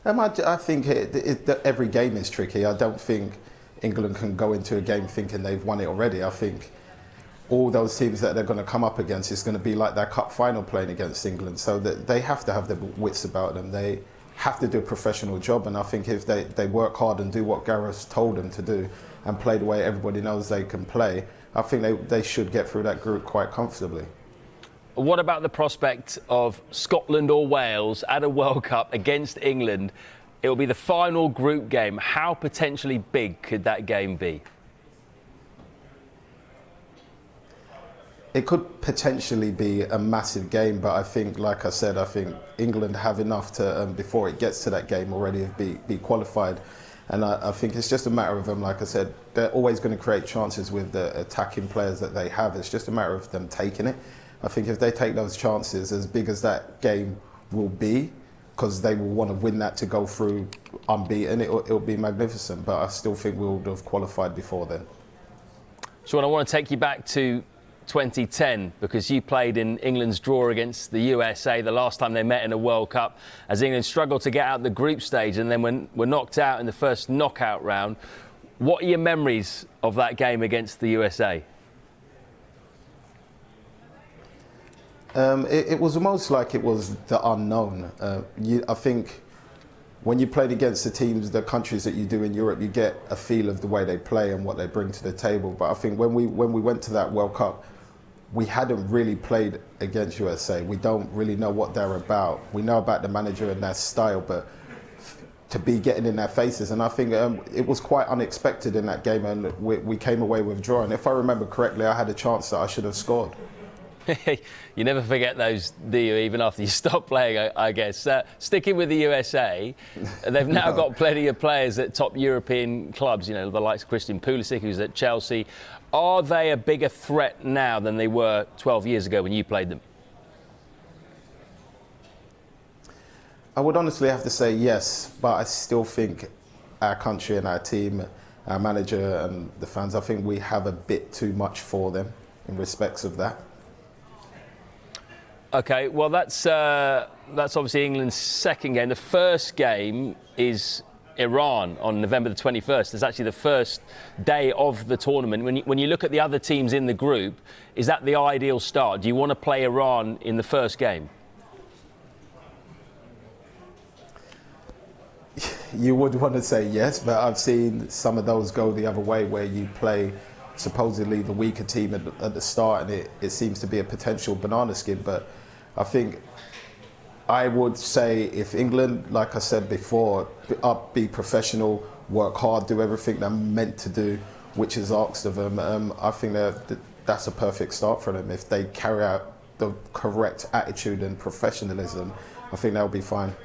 I think every game is tricky. I don't think England can go into a game thinking they've won it already. I think all those teams that they're going to come up against is going to be like their cup final playing against England. So that they have to have their wits about them. They have to do a professional job. And I think if they work hard and do what Gareth's told them to do and play the way everybody knows they can play, I think they should get through that group quite comfortably. What about the prospect of Scotland or Wales at a World Cup against England? It will be the final group game. How potentially big could that game be? It could potentially be a massive game, but I think, like I said, I think England have enough to, before it gets to that game already, be qualified. And I think it's just a matter of them, like I said, they're always going to create chances with the attacking players that they have. It's just a matter of them taking it. I think if they take those chances, as big as that game will be, because they will want to win that to go through unbeaten, it'll be magnificent. But I still think we would have qualified before then. Shaun, I want to take you back to 2010 because you played in England's draw against the USA the last time they met in a World Cup, as England struggled to get out the group stage and then were knocked out in the first knockout round. What are your memories of that game against the USA? It was almost like it was the unknown. I think when you played against the teams, the countries that you do in Europe, you get a feel of the way they play and what they bring to the table. But I think when we went to that World Cup, we hadn't really played against USA. We don't really know what they're about. We know about the manager and their style, but to be getting in their faces, and I think it was quite unexpected in that game, and we came away with a draw. And if I remember correctly, I had a chance that I should have scored. You never forget those, do you, even after you stop playing, I guess. Sticking with the USA, they've now got plenty of players at top European clubs, you know, the likes of Christian Pulisic, who's at Chelsea. Are they a bigger threat now than they were 12 years ago when you played them? I would honestly have to say yes, but I still think our country and our team, our manager and the fans, I think we have a bit too much for them in respects of that. OK, well, that's obviously England's second game. The first game is Iran on November the 21st. It's actually the first day of the tournament. When you look at the other teams in the group, is that the ideal start? Do you want to play Iran in the first game? You would want to say yes, but I've seen some of those go the other way, where you play supposedly the weaker team at the start, and it seems to be a potential banana skin. But I think I would say if England, like I said before, be professional, work hard, do everything they're meant to do, which is asked of them, I think that's a perfect start for them. If they carry out the correct attitude and professionalism, I think they'll be fine.